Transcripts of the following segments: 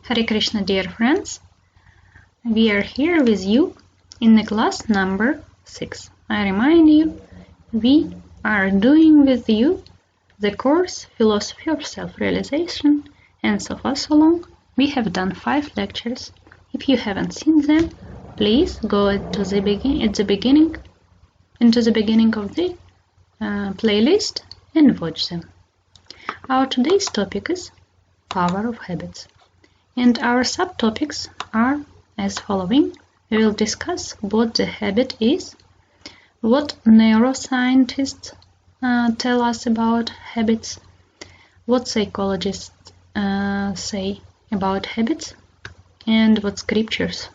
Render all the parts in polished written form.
Hare Krishna, dear friends. We are here with you in the class number 6. I remind you, we are doing with you the course Philosophy of Self-Realization, and so far so long we have done 5 lectures. If you haven't seen them, please go into the beginning of the playlist and watch them. Our today's topic is Power of Habits. And our subtopics are as following. We will discuss what the habit is, what neuroscientists tell us about habits, what psychologists say about habits, and what scriptures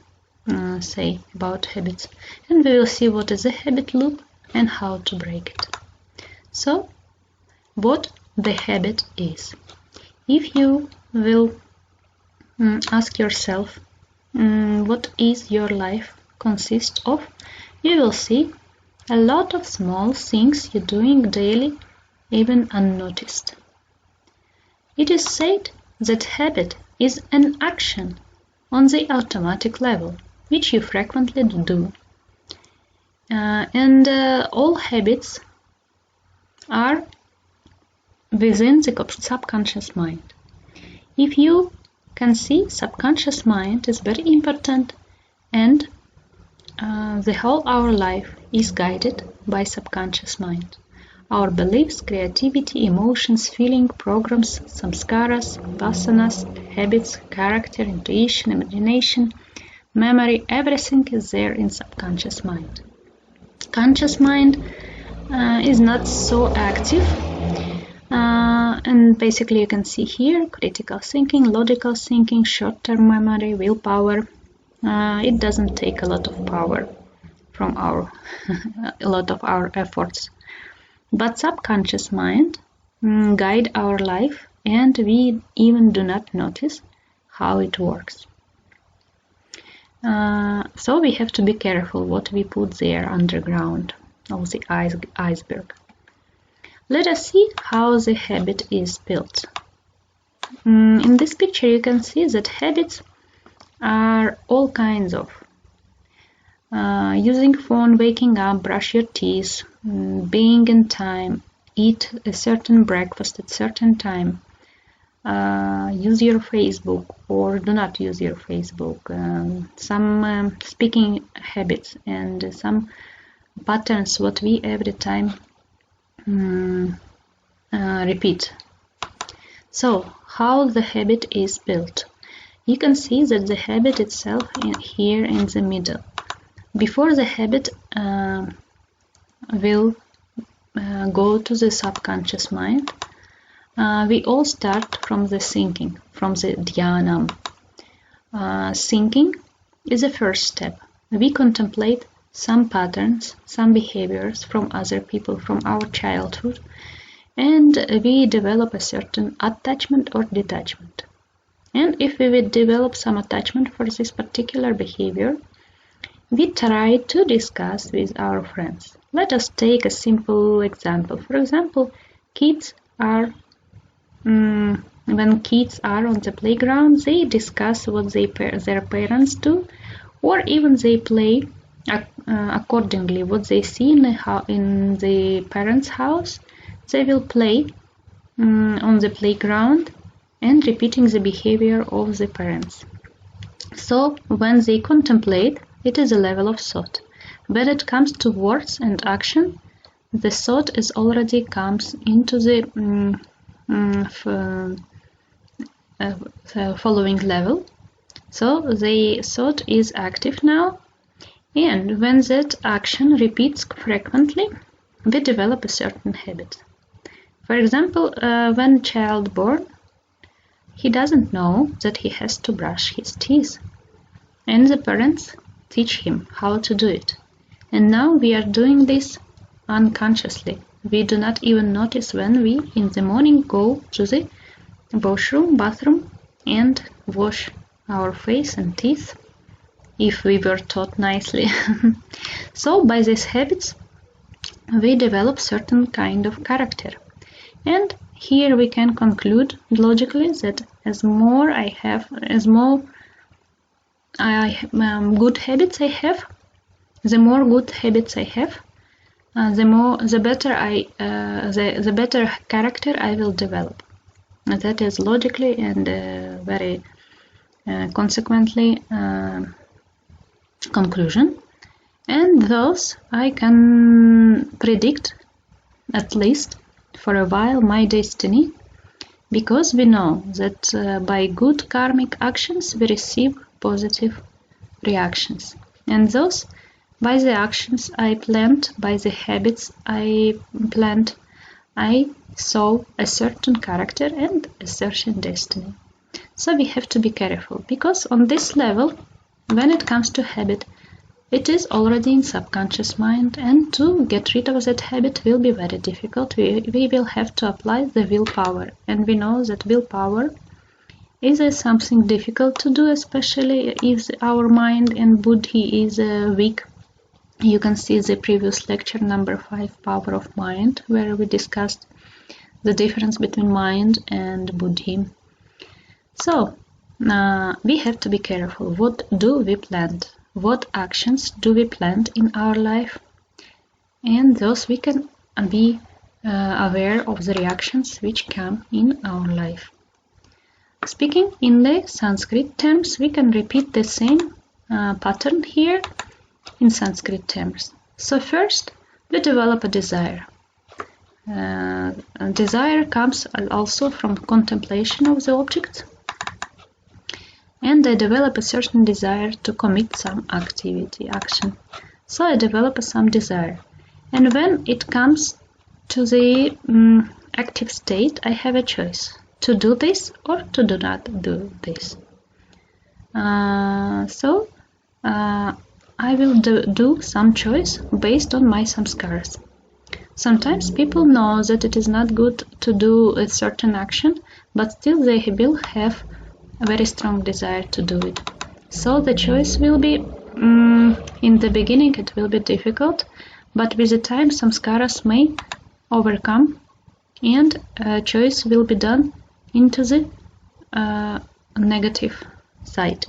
say about habits. And we will see what is a habit loop and how to break it. So, what the habit is. If you will ask yourself what is your life consist of, you will see a lot of small things you're doing daily, even unnoticed. It is said that habit is an action on the automatic level, which you frequently do. All habits are within the subconscious mind. If you can see, subconscious mind is very important, and the whole our life is guided by subconscious mind. Our beliefs, creativity, emotions, feeling, programs, samskaras, vasanas, habits, character, intuition, imagination, memory, everything is there in subconscious mind. Conscious mind is not so active. And basically you can see here critical thinking, logical thinking, short-term memory, willpower. It doesn't take a lot of power from a lot of our efforts. But subconscious mind guide our life, and we even do not notice how it works. So we have to be careful what we put there underground of the iceberg. Let us see how the habit is built. In this picture you can see that habits are all kinds of. Using phone, waking up, brush your teeth, being in time, eat a certain breakfast at certain time, use your Facebook or do not use your Facebook, some speaking habits and some patterns what we every time repeat. So, how the habit is built? You can see that the habit itself here in the middle. Before the habit will go to the subconscious mind, we all start from the thinking, from the dhyanam. Thinking is the first step. We contemplate some patterns, some behaviors from other people, from our childhood, and we develop a certain attachment or detachment. And if we will develop some attachment for this particular behavior, we try to discuss with our friends. Let us take a simple example. For example, kids are, when kids are on the playground, they discuss what their parents do, or even they play accordingly what they see in the parents' house. They will play on the playground and repeating the behavior of the parents. So when they contemplate, it is a level of thought. When it comes to words and action, the thought is already comes into the following level. So the thought is active now. And when that action repeats frequently, we develop a certain habit. For example, when a child born, he doesn't know that he has to brush his teeth, and the parents teach him how to do it. And now we are doing this unconsciously. We do not even notice when we in the morning go to the washroom, bathroom, and wash our face and teeth, if we were taught nicely. So by these habits we develop certain kind of character, and here we can conclude logically that as more good habits I have, the more good habits I have, the better character I will develop. That is logically and very consequently conclusion. And thus I can predict, at least for a while, my destiny, because we know that by good karmic actions we receive positive reactions, and thus by the actions I planned, by the habits I planned, I saw a certain character and a certain destiny. So we have to be careful, because on this level, when it comes to habit, it is already in subconscious mind, and to get rid of that habit will be very difficult. We will have to apply the willpower, and we know that willpower is something difficult to do, especially if our mind and buddhi is weak. You can see the previous lecture number 5, Power of Mind, where we discussed the difference between mind and buddhi. So we have to be careful. What do we plan? What actions do we plan in our life? And thus we can be aware of the reactions which come in our life. Speaking in the Sanskrit terms, we can repeat the same pattern here in Sanskrit terms. So first, we develop a desire. Desire comes also from contemplation of the object, and I develop a certain desire to commit some action. So I develop some desire, and when it comes to the active state, I have a choice to do this or to do not do this. So I will do some choice based on my samskaras. Sometimes people know that it is not good to do a certain action, but still they will have a very strong desire to do it. So the choice will be, in the beginning it will be difficult, but with the time samskaras may overcome, and choice will be done into the negative side.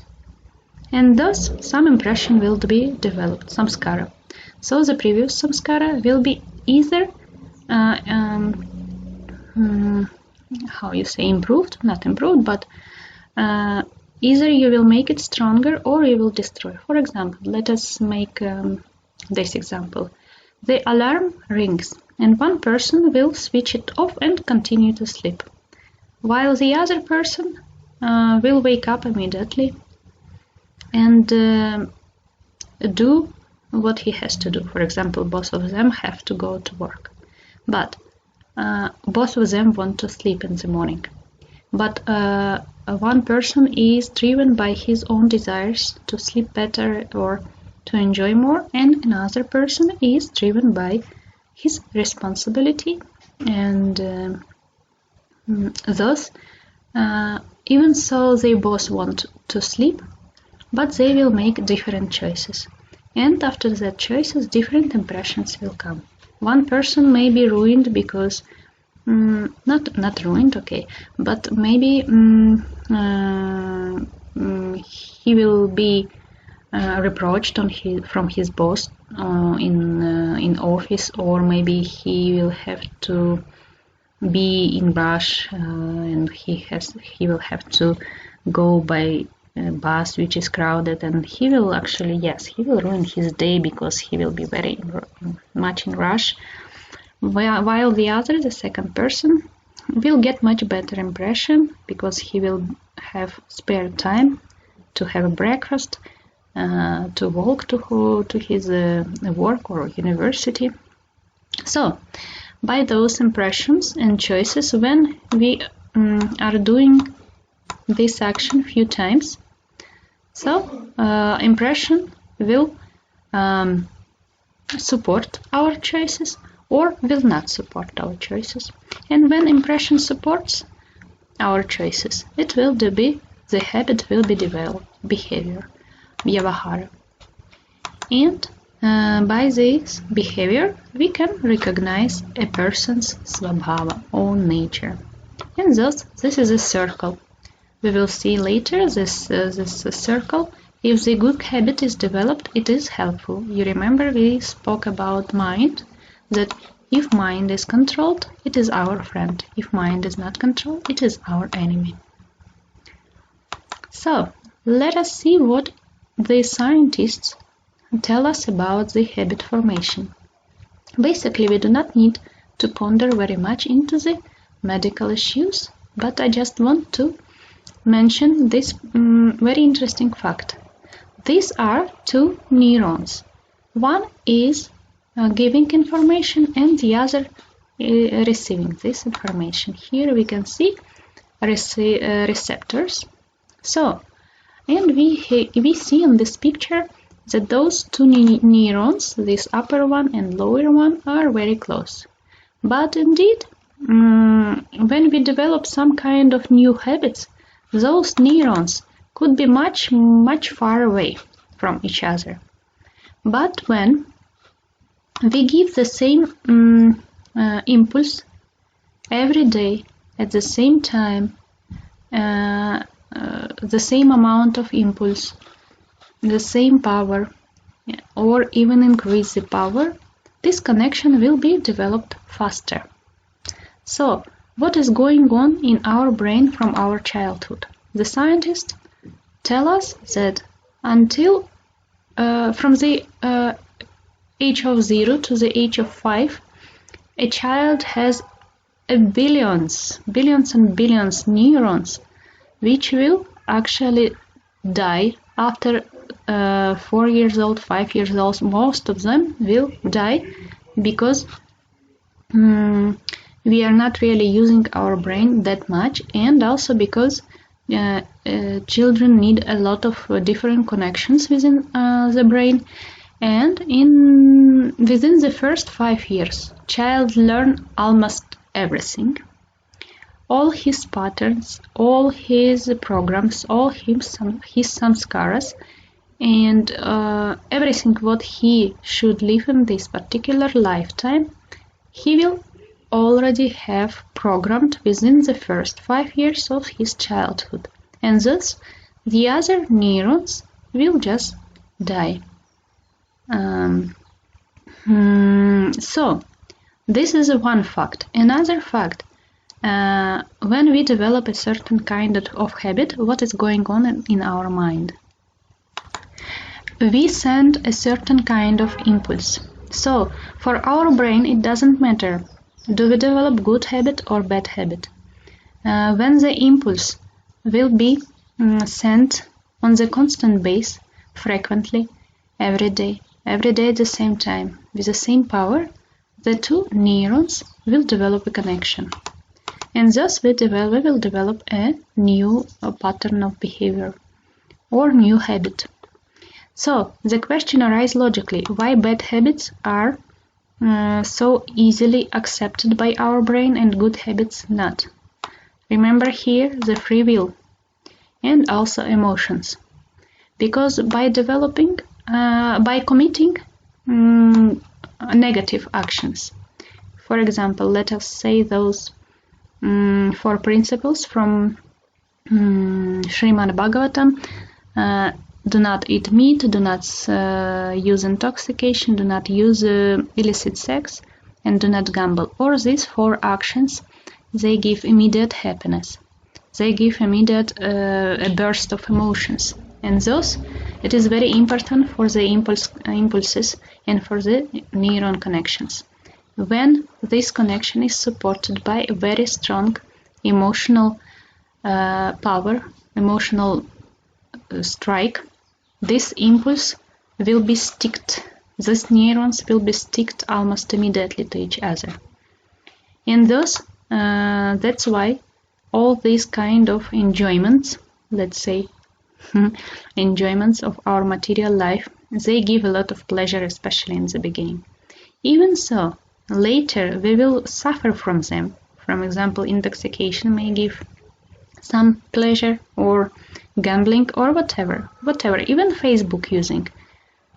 And thus some impression will be developed, samskara. So the previous samskara will be either improved, not improved, but either you will make it stronger or you will destroy. For example, let us make this example. The alarm rings and one person will switch it off and continue to sleep, while the other person will wake up immediately and do what he has to do. For example, both of them have to go to work, but both of them want to sleep in the morning. But one person is driven by his own desires to sleep better or to enjoy more, and another person is driven by his responsibility, and thus even so they both want to sleep, but they will make different choices, and after that choices different impressions will come. One person may be ruined because not ruined, okay, but maybe he will be reproached from his boss in office, or maybe he will have to be in rush and he will have to go by bus which is crowded, and he will actually, yes, he will ruin his day because he will be very much in rush, while the second person will get much better impression because he will have spare time to have a breakfast, to walk to his work or university. So by those impressions and choices, when we are doing this action few times, so impression will support our choices or will not support our choices. And when impression supports our choices, it will be, the habit will be developed, behavior, vyavahara. And by this behavior, we can recognize a person's svabhava, own nature. And thus, this is a circle. we will see later this circle. If the good habit is developed, it is helpful. You remember we spoke about mind, that if mind is controlled, it is our friend. If mind is not controlled, it is our enemy. So, let us see what the scientists tell us about the habit formation. Basically, we do not need to ponder very much into the medical issues, but I just want to mention this very interesting fact. These are two neurons. One is giving information and the other receiving this information. Here we can see receptors. So, and we see in this picture that those two neurons, this upper one and lower one, are very close. But indeed, when we develop some kind of new habits, those neurons could be much far away from each other. But when we give the same impulse every day at the same time, the same amount of impulse, the same power, or even increase the power, this connection will be developed faster. So, what is going on in our brain from our childhood? The scientists tell us that until from the age of 0 to the age of 5, a child has billions and billions neurons, which will actually die after 4 years old, 5 years old. Most of them will die because we are not really using our brain that much, and also because children need a lot of different connections within the brain, and within the first 5 years, child learn almost everything. All his patterns, all his programs, all his samskaras, and everything what he should live in this particular lifetime, he will already have programmed within the first 5 years of his childhood, and thus the other neurons will just die. So this is one fact. Another fact, when we develop a certain kind of habit, what is going on in our mind? We send a certain kind of impulse. So for our brain it doesn't matter, do we develop good habit or bad habit? When the impulse will be sent on the constant base, frequently, every day at the same time, with the same power, the two neurons will develop a connection. And thus we will develop a new pattern of behavior or new habit. So the question arises logically, why bad habits are so easily accepted by our brain and good habits not? Remember here the free will and also emotions. Because by committing negative actions, for example, let us say those 4 principles from Srimad Bhagavatam, do not eat meat, do not use intoxication, do not use illicit sex, and do not gamble. Or these 4 actions, they give immediate happiness. They give immediate a burst of emotions. And thus, it is very important for the impulses and for the neuron connections. When this connection is supported by a very strong emotional power, emotional strike, this impulse will be sticked. These neurons will be sticked almost immediately to each other. And thus, that's why all these kind of enjoyments, let's say, enjoyments of our material life, they give a lot of pleasure, especially in the beginning. Even so, later we will suffer from them. For example, intoxication may give some pleasure, or gambling, or whatever, even Facebook using.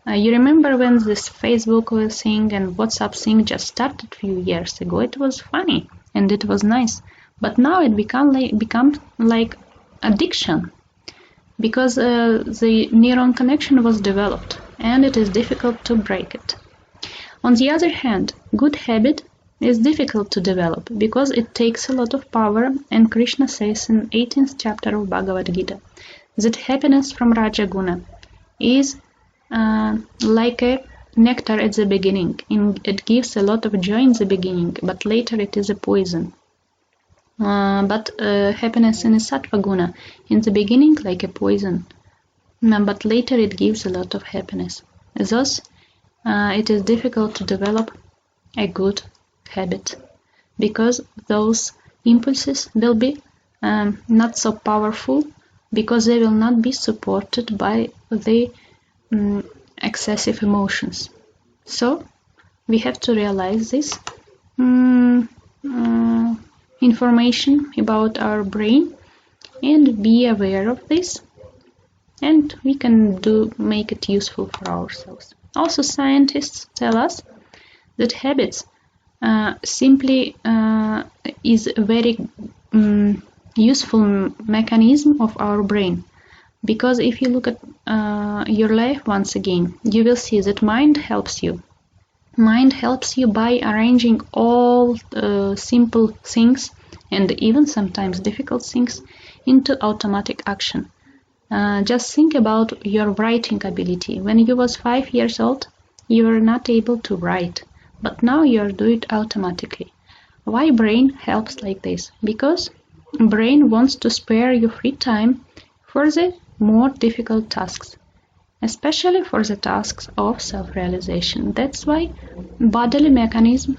You remember when this Facebook thing and WhatsApp thing just started a few years ago? It was funny and it was nice, but now it becomes like addiction, because the neuron connection was developed and it is difficult to break it. On the other hand, good habit is difficult to develop because it takes a lot of power, and Krishna says in 18th chapter of Bhagavad Gita that happiness from Rajaguna is like a nectar at the beginning. It gives a lot of joy in the beginning, but later it is a poison. But happiness in a Sattva Guna, in the beginning like a poison, but later it gives a lot of happiness. Thus, it is difficult to develop a good habit because those impulses will be not so powerful, because they will not be supported by the excessive emotions. So we have to realize this information about our brain and be aware of this, and we can make it useful for ourselves. Also, scientists tell us that habits simply is a very useful mechanism of our brain, because if you look at your life once again, you will see that mind helps you. Mind helps you by arranging all simple things and even sometimes difficult things into automatic action. Just think about your writing ability. When you was 5 years old, you were not able to write, but now you do it automatically. Why brain helps like this? Because brain wants to spare you free time for the more difficult tasks, especially for the tasks of self-realization. That's why bodily mechanism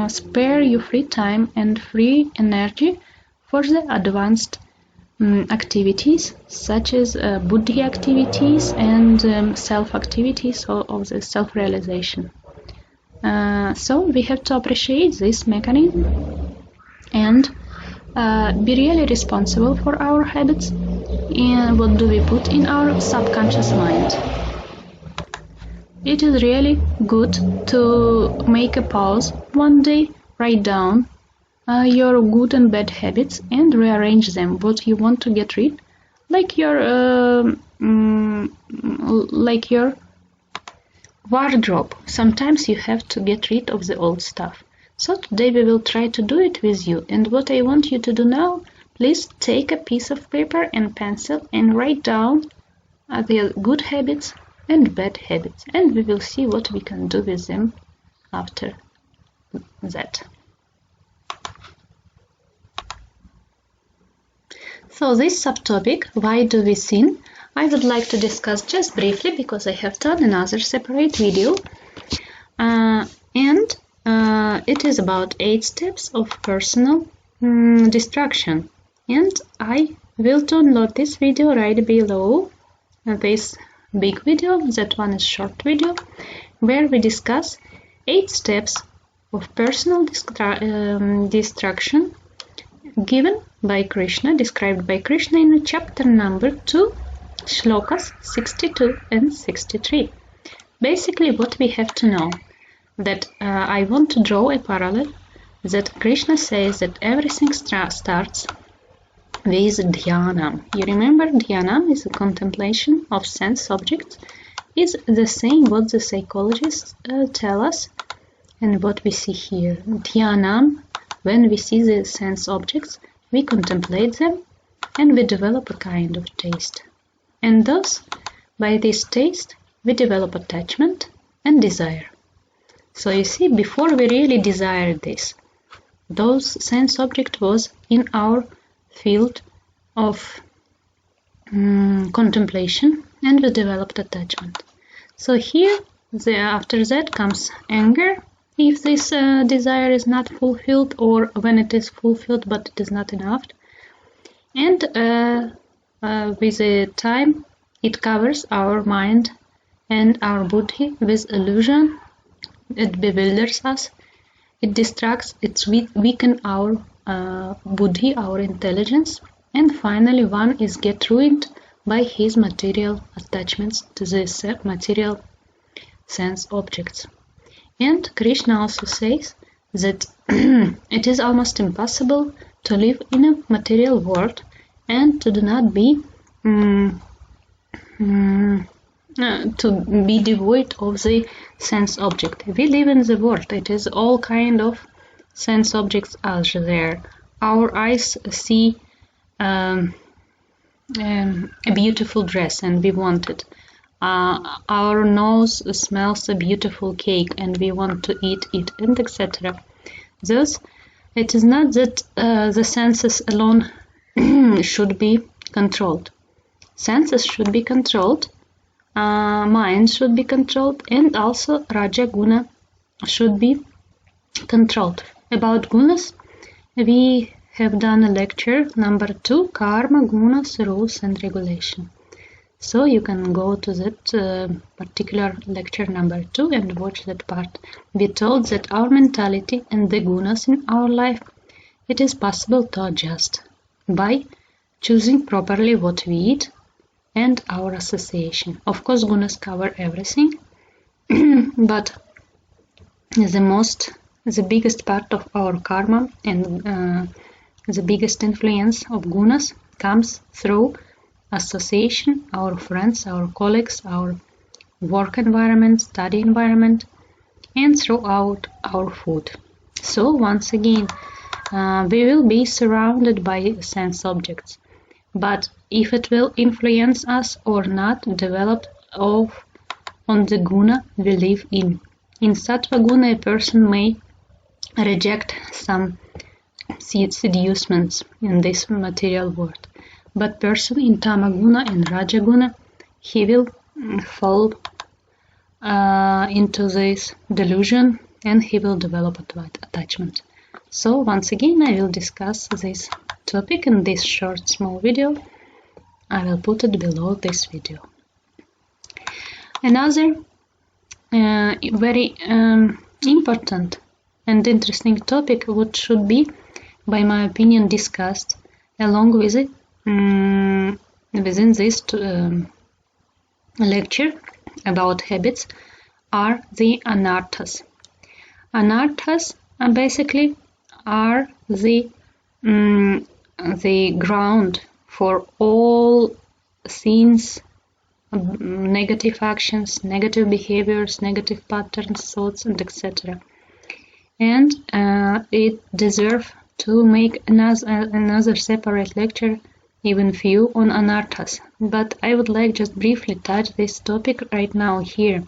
spare you free time and free energy for the advanced activities, such as buddhi activities and self-activities of the self-realization. So we have to appreciate this mechanism and be really responsible for our habits and what do we put in our subconscious mind. It is really good to make a pause one day, write down your good and bad habits and rearrange them, what you want to get rid, like your wardrobe. Sometimes you have to get rid of the old stuff. So today we will try to do it with you, and what I want you to do now, please take a piece of paper and pencil and write down the good habits and bad habits, and we will see what we can do with them after that. So this subtopic, why do we sin, I would like to discuss just briefly because I have done another separate video, and it is about 8 steps of personal destruction, and I will download this video right below this big video. That one is short video where we discuss 8 steps of personal destruction given by Krishna, described by Krishna in chapter number 2, shlokas 62 and 63. Basically what we have to know, that I want to draw a parallel, that Krishna says that everything starts with dhyanam. You remember dhyanam is a contemplation of sense objects, is the same what the psychologists tell us and what we see here. Dhyanam, when we see the sense objects, we contemplate them and we develop a kind of taste. And thus, by this taste, we develop attachment and desire. So you see, before we really desired this, those sense object was in our field of contemplation, and we developed attachment. So here, after that comes anger, if this desire is not fulfilled, or when it is fulfilled but it is not enough. And with the time, it covers our mind and our buddhi with illusion. It bewilders us, it distracts, it weakens our buddhi, our intelligence, and finally one is get ruined by his material attachments to this material sense objects. And Krishna also says that it is almost impossible to live in a material world and to do not be to be devoid of the sense object. We live in the world. It is all kind of sense objects are there. Our eyes see a beautiful dress and we want it. Our nose smells a beautiful cake and we want to eat it, and etc. Thus, it is not that the senses alone should be controlled. Senses should be controlled, mind should be controlled, and also Raja Guna should be controlled. About gunas, we have done a lecture number 2, Karma, Gunas, Rules and Regulation. So you can go to that particular lecture number 2 and watch that part. We told that our mentality and the gunas in our life, it is possible to adjust by choosing properly what we eat and our association. Of course, gunas cover everything, but the biggest part of our karma and the biggest influence of gunas comes through association, our friends, our colleagues, our work environment, study environment, and throughout our food. So once again, we will be surrounded by sense objects, but if it will influence us or not, developed on the guna we live in. In sattva guna, a person may reject some seducements in this material world, but person in tamaguna and rajaguna, he will fall into this delusion and he will develop attachment. So once again, I will discuss this topic in this short small video. I will put it below this video. Another very important and interesting topic which should be, by my opinion, discussed along with it within this lecture about habits are the anarthas. Anarthas basically are the ground for all sins, negative actions, negative behaviors, negative patterns, thoughts, and etc. And it deserves to make another separate lecture, even few, on anarthas. But I would like just briefly touch this topic right now here,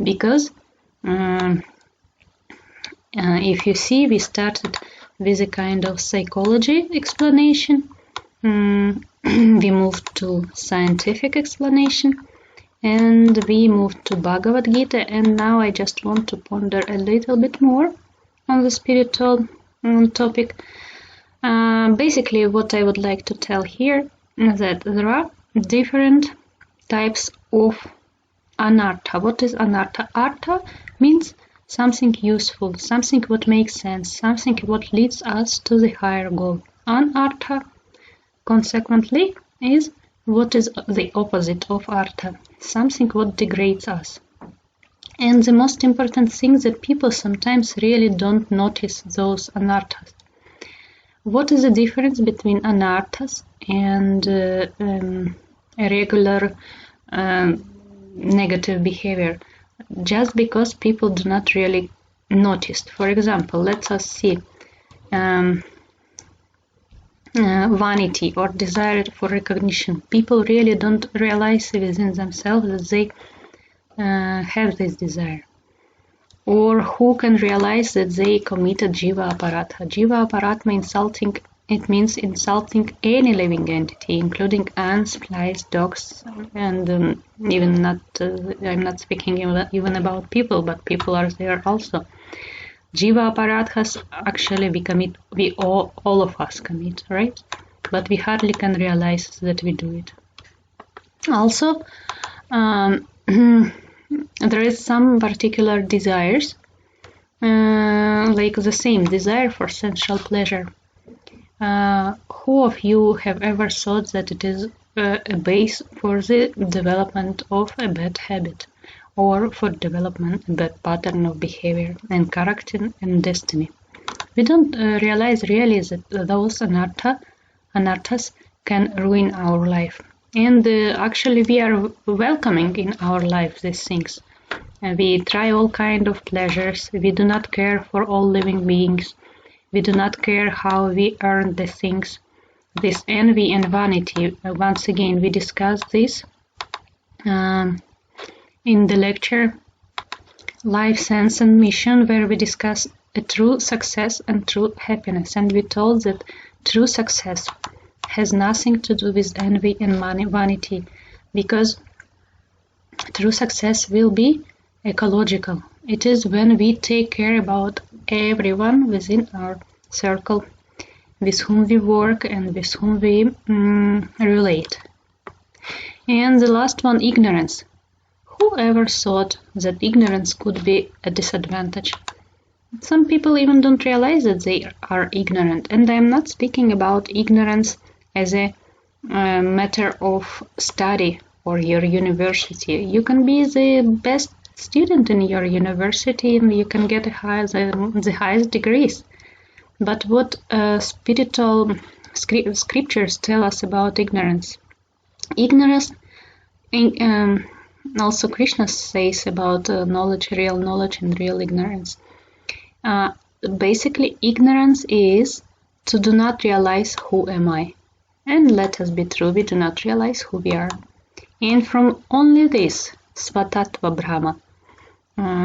because if you see, we started with a kind of psychology explanation, we moved to scientific explanation, and we moved to Bhagavad Gita, and now I just want to ponder a little bit more on the spiritual topic. Basically, what I would like to tell here is that there are different types of anartha. What is anartha? Artha means something useful, something what makes sense, something what leads us to the higher goal. Anartha, consequently, is what is the opposite of artha, something what degrades us. And the most important thing that people sometimes really don't notice those anarthas. What is the difference between anarthas and regular negative behavior? Just because people do not really notice. For example, let us see vanity or desire for recognition. People really don't realize within themselves that they have this desire. Or who can realize that they committed jiva aparatha. Jiva aparatha insulting, it means insulting any living entity, including ants, flies, dogs, and even not, I'm not speaking even about people, but people are there also. Jiva aparathas actually we all of us commit, right? But we hardly can realize that we do it. Also, there is some particular desires, like the same desire for sensual pleasure. Who of you have ever thought that it is a base for the development of a bad habit, or for development a bad pattern of behavior and character and destiny? We don't realize really that those anarthas can ruin our life. And actually we are welcoming in our life these things. We try all kind of pleasures. We do not care for all living beings. We do not care how we earn the things. This envy and vanity, once again, we discussed this in the lecture Life, Sense and Mission, where we discuss a true success and true happiness. And we told that true success has nothing to do with envy and vanity, because true success will be ecological. It is when we take care about everyone within our circle, with whom we work and with whom we relate. And the last one, ignorance. Whoever thought that ignorance could be a disadvantage? Some people even don't realize that they are ignorant. And I'm not speaking about ignorance as a matter of study or your university. You can be the best student in your university and you can get the highest degrees. But what spiritual scriptures tell us about ignorance? Ignorance, also Krishna says about knowledge, real knowledge and real ignorance. Basically, ignorance is to do not realize who am I. And let us be true, we do not realize who we are. And from only this, Svatatva Brahma,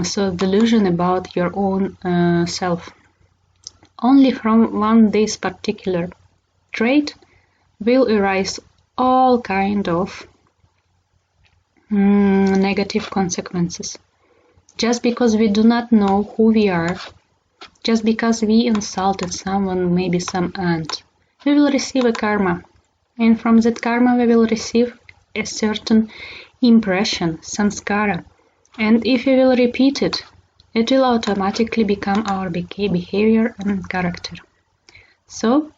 so delusion about your own self, only from this particular trait will arise all kind of negative consequences. Just because we do not know who we are, just because we insulted someone, maybe some aunt, we will receive a karma. And from that karma we will receive a certain impression, samskara. And if we will repeat it, it will automatically become our behavior and character. So,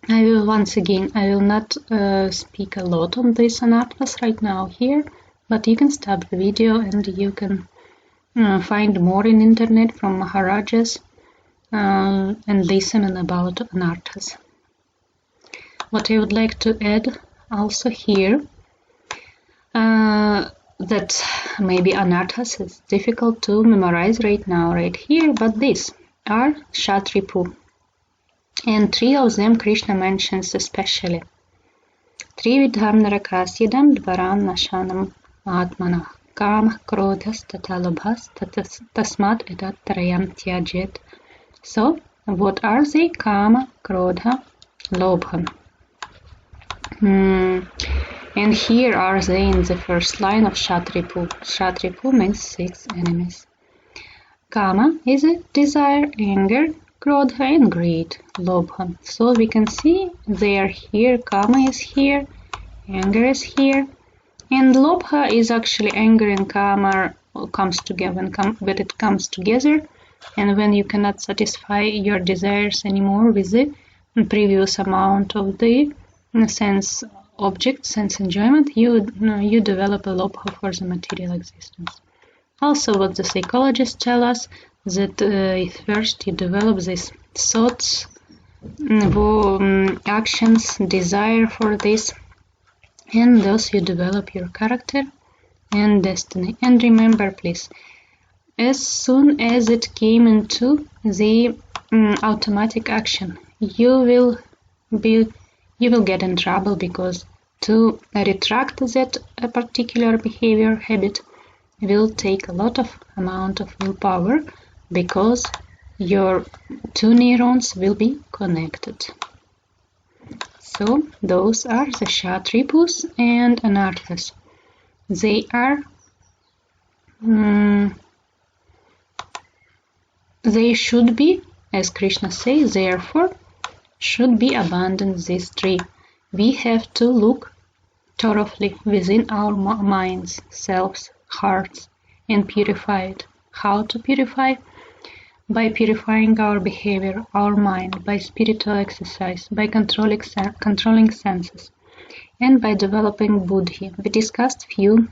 I will not speak a lot on this anarthas right now here, but you can stop the video and you can find more in internet from Maharajas and listen about anarthas. What I would like to add also here, that maybe anarthas is difficult to memorize right now, right here, but these are Shatripu. And three of them Krishna mentions especially. Trividham narakasyadam dvaran nashanam atmana kama krodhas tatalabhas tasmat edattarayam tyajet. So, what are they? Kama, krodha, lobha. And here are they in the first line of Shatripu. Shatripu means 6 enemies. Kama is a desire, anger, Krodha and greed, Lobha. So we can see they are here, Kama is here, anger is here, and Lobha is actually anger and Kama comes together when it comes together, and when you cannot satisfy your desires anymore with the previous amount of the sense object, sense enjoyment, you develop a Lobha for the material existence. Also, what the psychologists tell us, that first you develop these thoughts, actions, desire for this, and thus you develop your character and destiny. And remember, please, as soon as it came into the automatic action, you will get in trouble, because to retract that particular behavior habit will take a lot of amount of willpower, because your two neurons will be connected. So those are the Shatripus and Anarthas. They are they should be, as Krishna says, therefore should be abandoned, these three. We have to look thoroughly within our minds, selves, hearts, and purify it. How to purify? By purifying our behavior, our mind, by spiritual exercise, by controlling senses, and by developing buddhi. We discussed few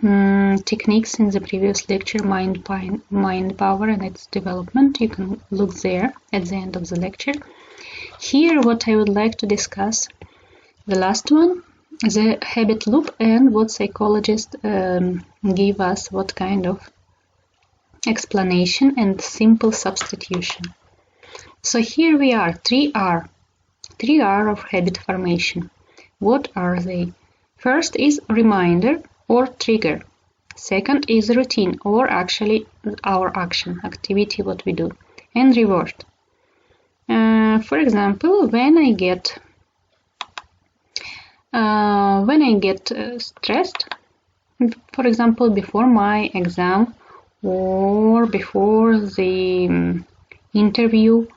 techniques in the previous lecture, mind power and its development. You can look there at the end of the lecture. here what I would like to discuss, the last one, the habit loop, and what psychologists give us, what kind of explanation and simple substitution. So here we are, 3R of habit formation. What are they? First is reminder or trigger. Second is routine, or actually our action, activity, what we do, and reward. For example, when I get stressed, for example, before my exam or before the interview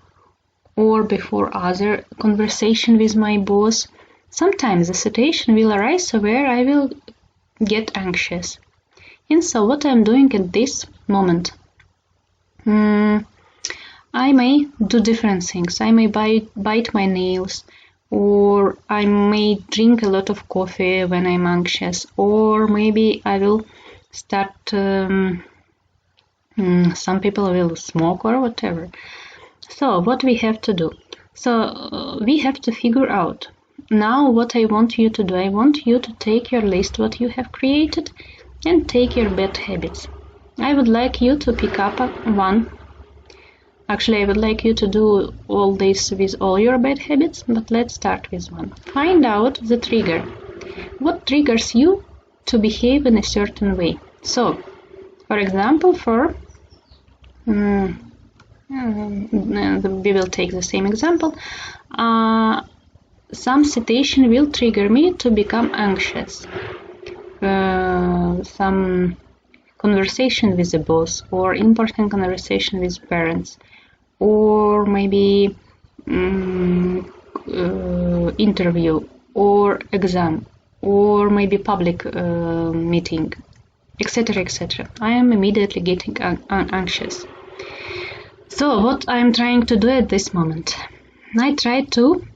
or before other conversation with my boss, sometimes the situation will arise where I will get anxious. And so what I'm doing at this moment, I may do different things. I may bite my nails, or I may drink a lot of coffee when I'm anxious, or maybe I will start, some people will smoke or whatever. So what we have to do? So we have to figure out. Now what I want you to do, I want you to take your list, what you have created, and take your bad habits. I would like you to pick up one. Actually, I would like you to do all this with all your bad habits, but let's start with one. Find out the trigger. What triggers you to behave in a certain way? So, for example, we will take the same example. Some situation will trigger me to become anxious. Some conversation with the boss, or important conversation with parents, or maybe interview or exam, or maybe public meeting, etc., etc. I am immediately getting anxious. So what I'm trying to do at this moment, I try to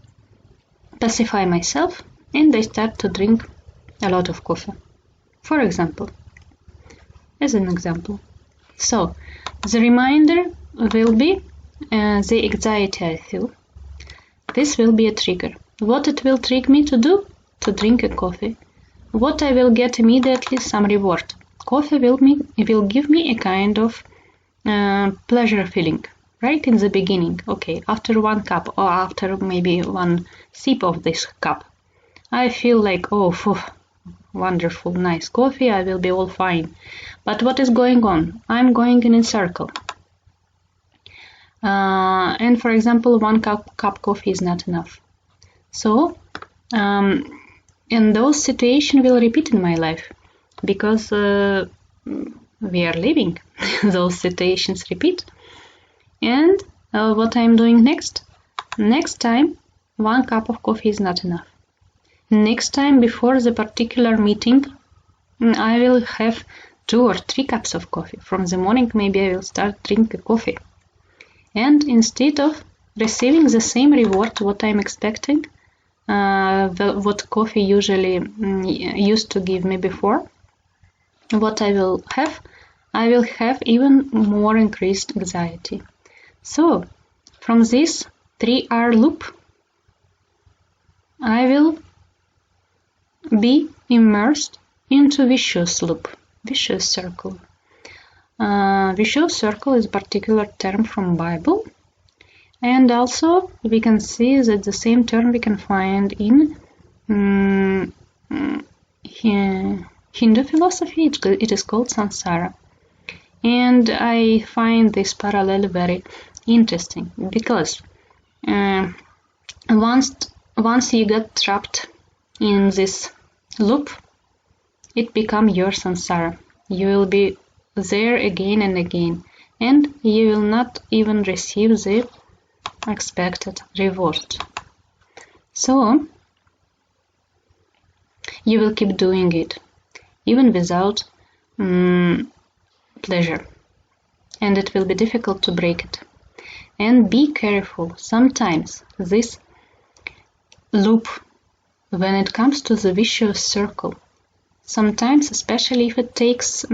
pacify myself, and I start to drink a lot of coffee, for example, as an example. So the reminder will be the anxiety I feel. This will be a trigger. What it will trigger me to do? To drink a coffee. What I will get immediately? Some reward. Coffee will give me a kind of pleasure feeling, right in the beginning. Okay, after one cup, or after maybe one sip of this cup, I feel like, oh, phew, wonderful, nice coffee, I will be all fine. But what is going on? I'm going in a circle. And for example, one cup coffee is not enough. So, and those situations will repeat in my life, because we are living. Those situations repeat. And what I'm doing next? Next time, one cup of coffee is not enough. Next time, before the particular meeting, I will have 2 or 3 cups of coffee. From the morning, maybe I will start drinking coffee. And instead of receiving the same reward what I'm expecting, what coffee usually used to give me before, what I will have even more increased anxiety. So, from this 3R loop, I will be immersed into vicious loop, vicious circle. Vicious circle is a particular term from Bible, and also we can see that the same term we can find in Hindu philosophy. It is called samsara, and I find this parallel very interesting, because once you get trapped in this loop, it becomes your samsara. You will be there again and again, and you will not even receive the expected reward. So you will keep doing it, even without pleasure, and it will be difficult to break it. And be careful, sometimes this loop, when it comes to the vicious circle, sometimes, especially if it takes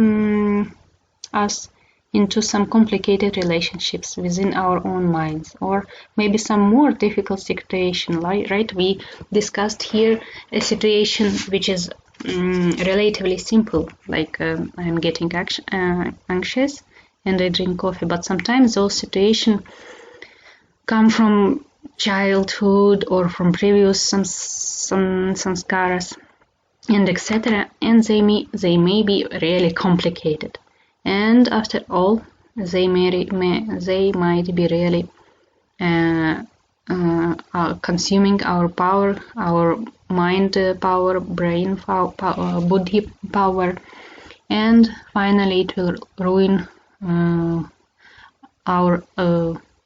us into some complicated relationships within our own minds, or maybe some more difficult situation, right? We discussed here a situation which is relatively simple, like I'm getting anxious and I drink coffee, but sometimes those situations come from childhood or from previous some sanskaras and etc., and they may be really complicated, and after all they might be really consuming our power, our mind power, brain power, buddhi power, and finally it will ruin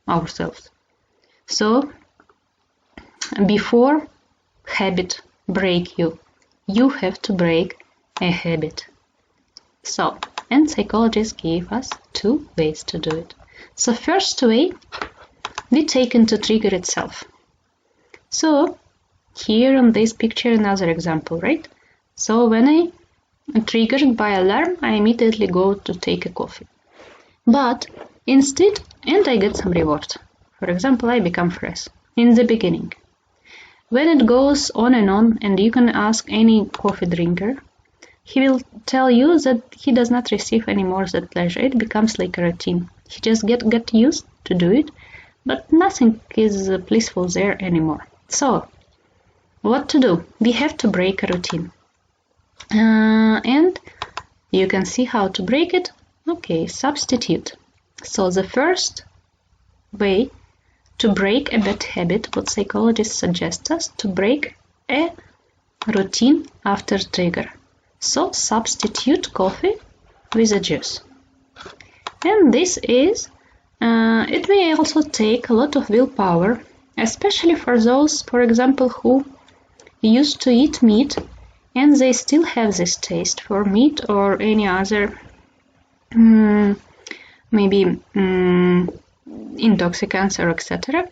ourselves. So before habit break you, you have to break a habit. So, and psychologists gave us two ways to do it. So first way, we take into trigger itself. So here on this picture another example, right? So when I'm triggered by alarm, I immediately go to take a coffee. But instead, and I get some reward. For example, I become fresh in the beginning. When it goes on, and you can ask any coffee drinker, he will tell you that he does not receive any more that pleasure. It becomes like a routine. He just get used to do it, but nothing is blissful there anymore. So, what to do? We have to break a routine. And you can see how to break it. Okay, substitute. So the first way to break a bad habit, what psychologists suggest us, to break a routine after trigger. So substitute coffee with a juice. And this is, it may also take a lot of willpower, especially for those, for example, who used to eat meat and they still have this taste for meat or any other maybe intoxicants or etc.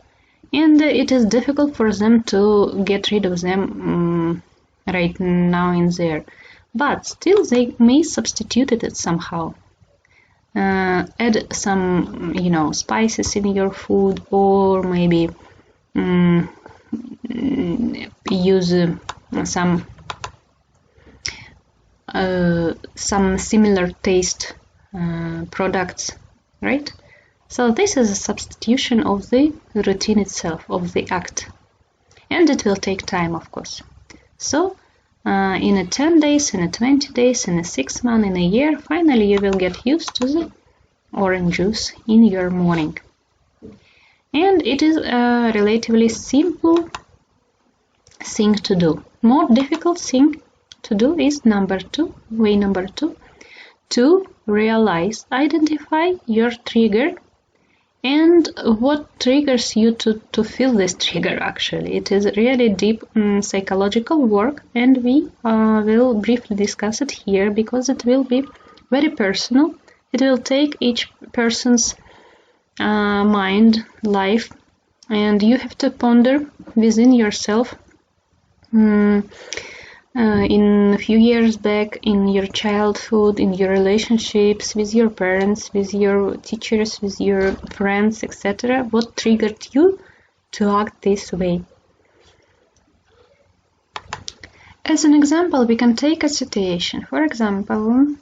And it is difficult for them to get rid of them right now and there. But still they may substitute it somehow. Add some, spices in your food, or maybe use some similar taste products, right? So this is a substitution of the routine itself, of the act. And it will take time, of course. So in a 10 days, in a 20 days, in a 6 months, in a year, finally you will get used to the orange juice in your morning. And it is a relatively simple thing to do. More difficult thing to do is way number two, to realize, identify your trigger and what triggers you to feel this trigger actually. It is really deep psychological work, and we will briefly discuss it here because it will be very personal. It will take each person's mind, life, and you have to ponder within yourself in a few years back, in your childhood, in your relationships with your parents, with your teachers, with your friends, etc. What triggered you to act this way? As an example, we can take a situation. For example,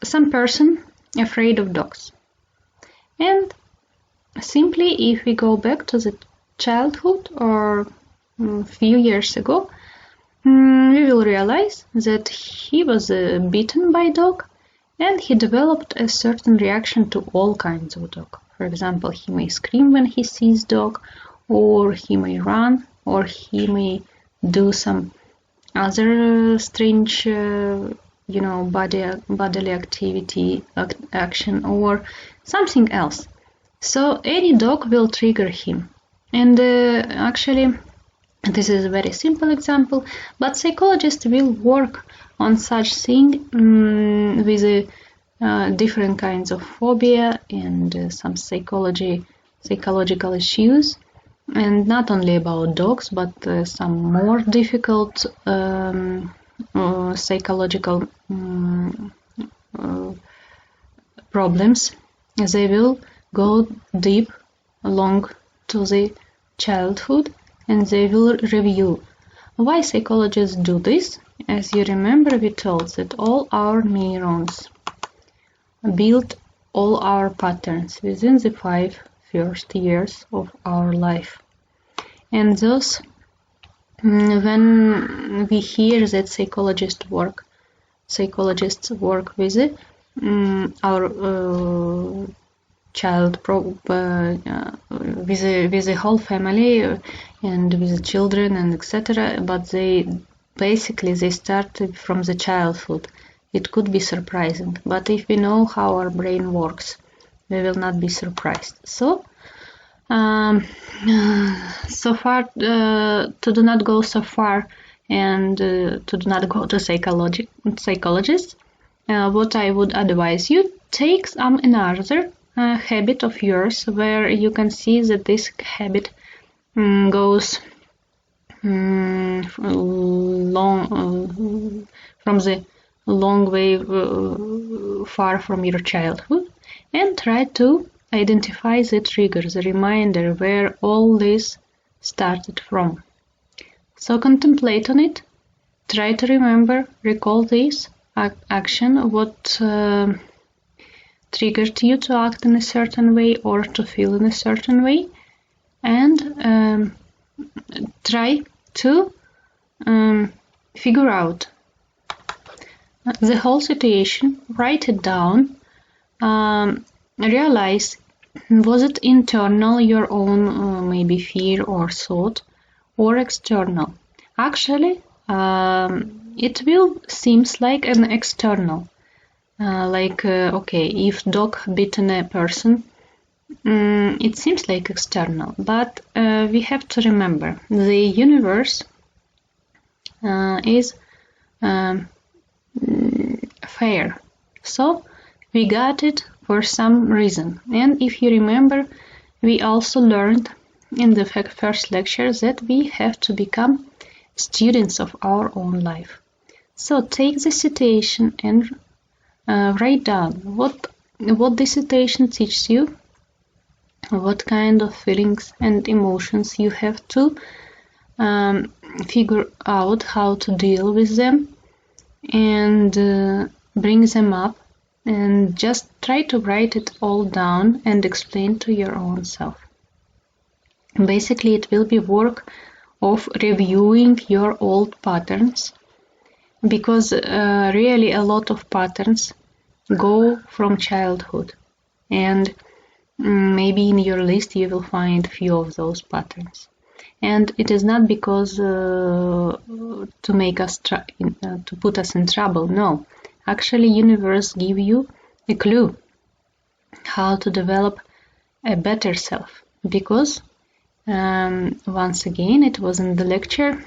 some person afraid of dogs. And simply, if we go back to the childhood or a few years ago, we will realize that he was bitten by a dog and he developed a certain reaction to all kinds of dog. For example, he may scream when he sees dog, or he may run, or he may do some other strange bodily activity, action, or something else. So any dog will trigger him. And actually, this is a very simple example, but psychologists will work on such thing with different kinds of phobia and some psychological issues, and not only about dogs, but some more difficult psychological problems, they will go deep along to the childhood and they will review. Why psychologists do this? As you remember, we told that all our neurons build all our patterns within the 5 first years of our life. And thus, when we hear that psychologists work with our child with the whole family and with the children and etc. But they started from the childhood. It could be surprising, but if we know how our brain works, we will not be surprised. So far, to do not go so far and to do not go to psychologists, what I would advise you, take another habit of yours where you can see that this habit goes from the long way far from your childhood, and try to identify the trigger, the reminder where all this started from. So contemplate on it, try to recall this action, what triggered you to act in a certain way or to feel in a certain way, and try to figure out the whole situation, write it down, realize, was it internal, your own maybe fear or thought, or external? Actually, it will seems like an external. Okay, if dog bitten a person, it seems like external, but we have to remember the universe is fair, so we got it for some reason. And if you remember, we also learned in the first lecture that we have to become students of our own life. So take the situation and write down what the situation teaches you, what kind of feelings and emotions you have to figure out how to deal with them, and bring them up, and just try to write it all down and explain to your own self. Basically, it will be work of reviewing your old patterns, because really a lot of patterns go from childhood, and maybe in your list you will find few of those patterns. And it is not because to make us to put us in trouble. No, actually, universe give you a clue how to develop a better self. Because once again, it was in the lecture,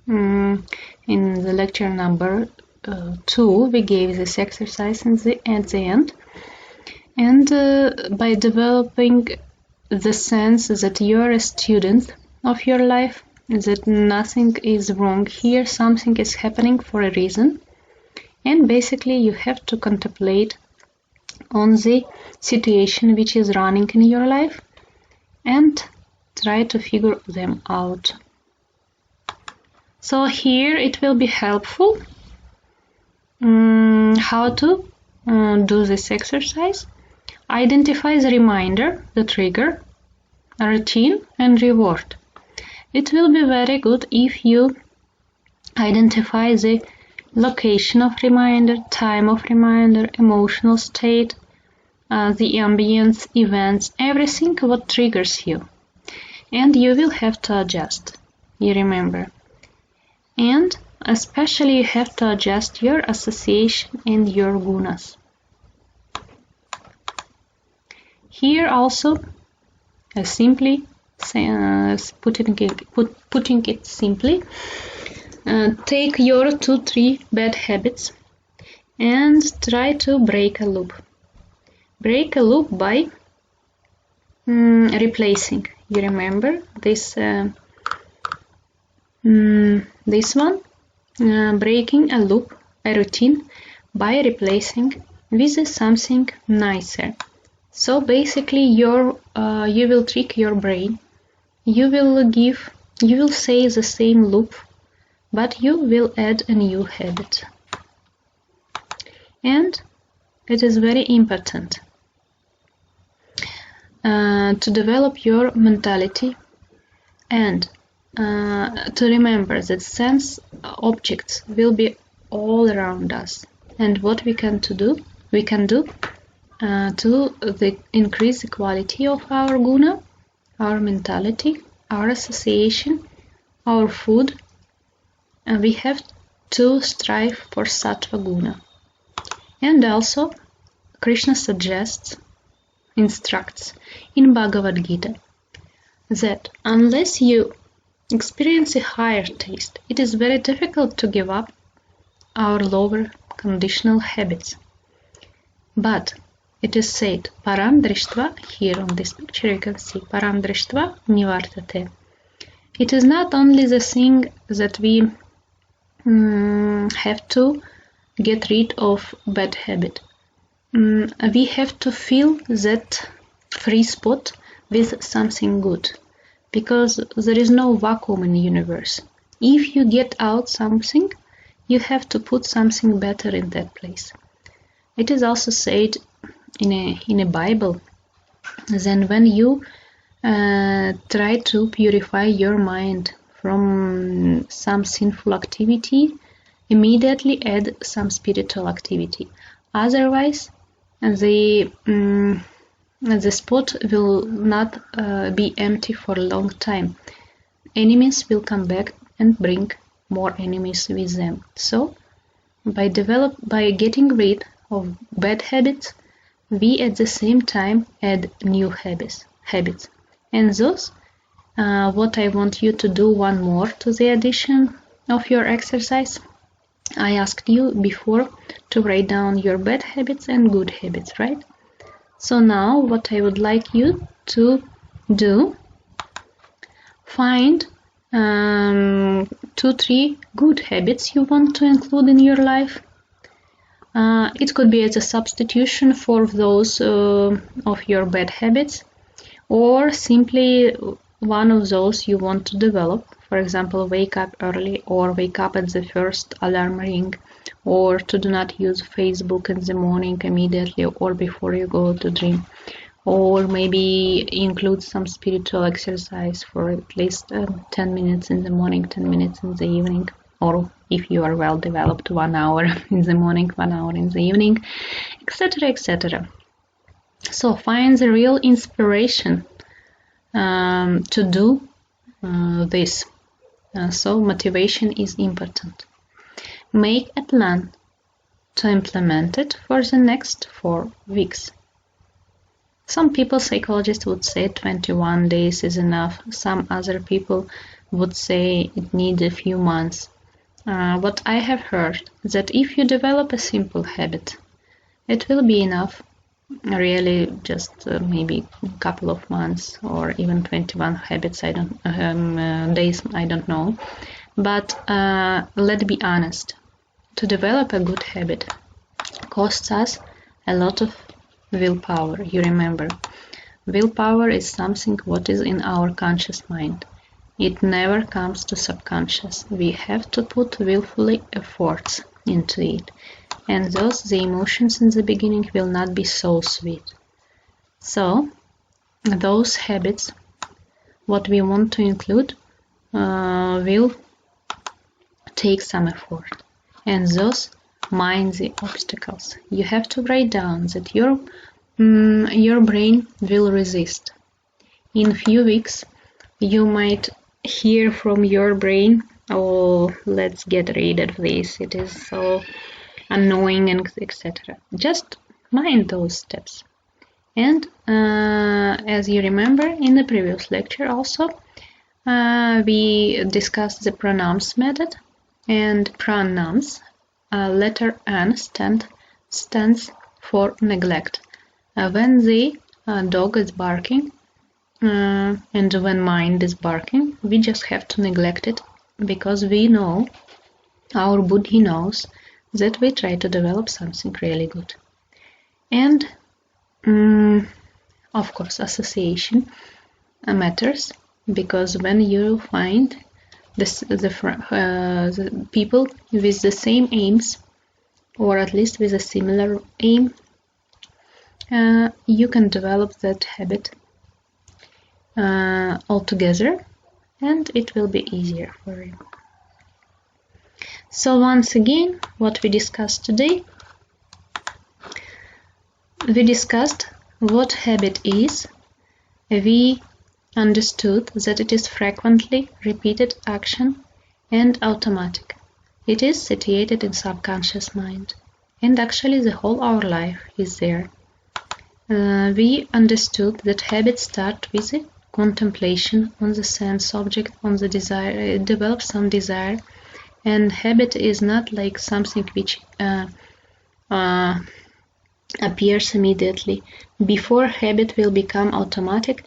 in the lecture number 2, we gave this exercise at the end, and by developing the sense that you are a student of your life, that nothing is wrong here, something is happening for a reason, and basically you have to contemplate on the situation which is running in your life and try to figure them out. So here it will be helpful how to do this exercise. Identify the reminder, the trigger, routine, and reward. It will be very good if you identify the location of reminder, time of reminder, emotional state, the ambience, events, everything what triggers you. And you will have to adjust, you remember. And especially you have to adjust your association and your gunas. Here also, simply putting it simply, take your 2-3 bad habits and try to break a loop. Break a loop by replacing. You remember this one, breaking a loop, a routine, by replacing with something nicer. So basically you will trick your brain. You will say the same loop, but you will add a new habit. And it is very important to develop your mentality and to remember that sense objects will be all around us. And what we can do to increase the quality of our guna, our mentality, our association, our food, and we have to strive for sattva guna. And also Krishna instructs in Bhagavad Gita that unless you experience a higher taste, it is very difficult to give up our lower conditional habits. But it is said, param drishtva, here on this picture you can see, param drishtva nivartate. It is not only the thing that we have to get rid of bad habit. We have to fill that free spot with something good, because there is no vacuum in the universe. If you get out something, you have to put something better in that place. It is also said in a Bible that when you try to purify your mind from some sinful activity, immediately add some spiritual activity. Otherwise, the spot will not be empty for a long time. Enemies will come back and bring more enemies with them. So, by getting rid of bad habits, we at the same time add new habits. And thus, what I want you to do one more to the addition of your exercise. I asked you before to write down your bad habits and good habits, right? So now what I would like you to do, find 2-3 good habits you want to include in your life. It could be as a substitution for those of your bad habits, or simply one of those you want to develop. For example, wake up early, or wake up at the first alarm ring, or to do not use Facebook in the morning immediately or before you go to dream, or maybe include some spiritual exercise for at least 10 minutes in the morning, 10 minutes in the evening, or if you are well developed, 1 hour in the morning, 1 hour in the evening, etc., etc. So find the real inspiration to do this. So motivation is important. Make a plan to implement it for the next 4 weeks. Some people, psychologists, would say 21 days is enough. Some other people would say it needs a few months. But I have heard that if you develop a simple habit, it will be enough. Really, just maybe a couple of months, or even 21 habits. Days. I don't know. But let's be honest. To develop a good habit costs us a lot of willpower. You remember, willpower is something what is in our conscious mind. It never comes to subconscious. We have to put willfully efforts into it. And thus the emotions in the beginning will not be so sweet. So those habits, what we want to include, will take some effort. And thus mind the obstacles. You have to write down that your brain will resist. In few weeks you might hear from your brain, oh, let's get rid of this, it is so annoying, and etc. Just mind those steps. And as you remember in the previous lecture also, we discussed the pranams method. And pranams, letter N stands for neglect. When the dog is barking and when mind is barking, we just have to neglect it, because we know, our buddhi knows, that we try to develop something really good. And of course, association matters, because when you find the people with the same aims, or at least with a similar aim, you can develop that habit altogether, and it will be easier for you. So once again, what we discussed today, we discussed what habit is. We understood that it is frequently repeated action and automatic. It is situated in subconscious mind, and actually the whole our life is there. We understood that habits start with the contemplation on the sense object, on the desire, it develops some desire, and habit is not like something which appears immediately. Before habit will become automatic,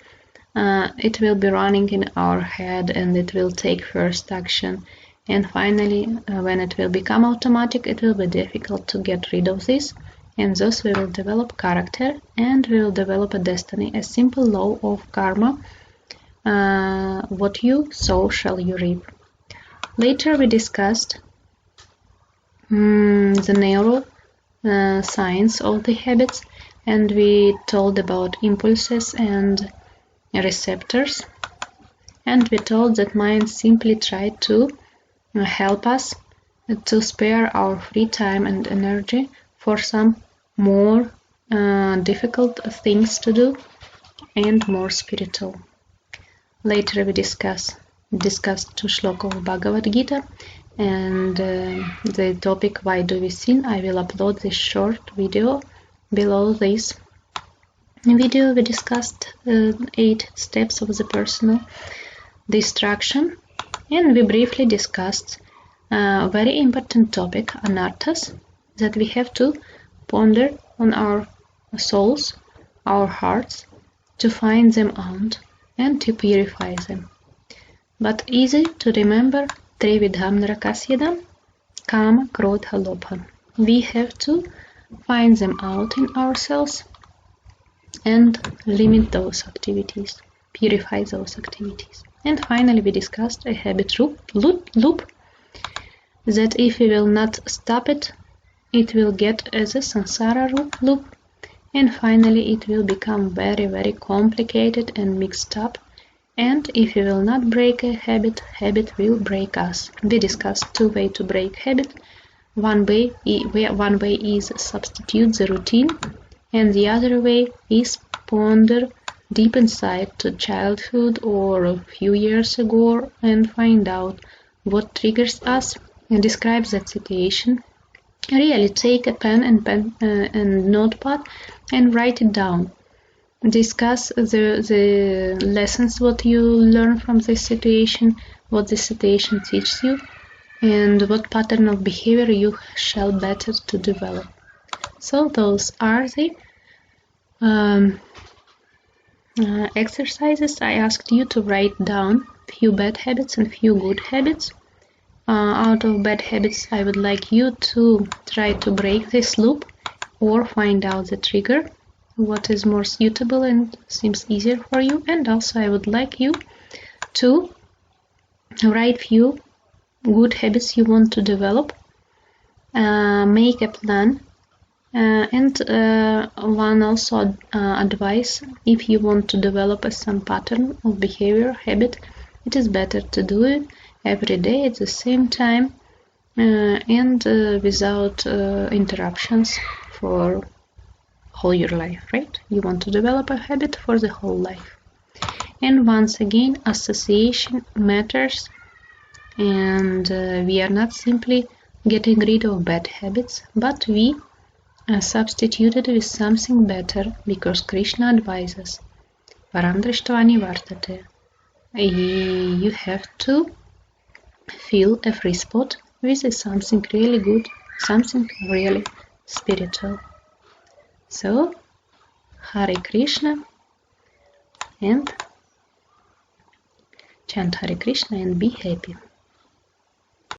it will be running in our head, and it will take first action, and finally when it will become automatic, it will be difficult to get rid of this, and thus we will develop character, and we will develop a destiny, a simple law of karma. What you sow shall you reap. Later we discussed the neural science of the habits, and we told about impulses and receptors, and we told that mind simply tried to help us to spare our free time and energy for some more difficult things to do and more spiritual. Later we discussed two shlokas of Bhagavad Gita, and the topic why do we sin. I will upload this short video below this video. We discussed 8 steps of the personal destruction, and we briefly discussed a very important topic, anarthas, that we have to ponder on our souls, our hearts, to find them out and to purify them. But easy to remember, Trividham Narakasyadam, Kama, Krodha, Lobha. We have to find them out in ourselves and limit those activities, purify those activities. And finally we discussed a habit loop, that if we will not stop it, it will get as a samsara loop, and finally it will become very, very complicated and mixed up. And if we will not break a habit, habit will break us. We discussed 2 ways to break habit. One way is substitute the routine, and the other way is ponder deep inside to childhood or a few years ago and find out what triggers us and describe that situation. Really take a pen and notepad and write it down. Discuss the lessons what you learn from this situation, what the situation teaches you, and what pattern of behavior you shall better to develop. So those are the exercises. I asked you to write down few bad habits and few good habits. Out of bad habits, I would like you to try to break this loop or find out the trigger, what is more suitable and seems easier for you. And also I would like you to write few good habits you want to develop, make a plan, and one also advice: if you want to develop some pattern of behavior, habit, it is better to do it every day at the same time and without interruptions for whole your life, right? You want to develop a habit for the whole life. And once again, association matters, and we are not simply getting rid of bad habits, but we substituted with something better, because Krishna advises Param Drishtvani Vartate. You have to fill a free spot with something really good, something really spiritual. So, Hare Krishna, and chant Hare Krishna and be happy.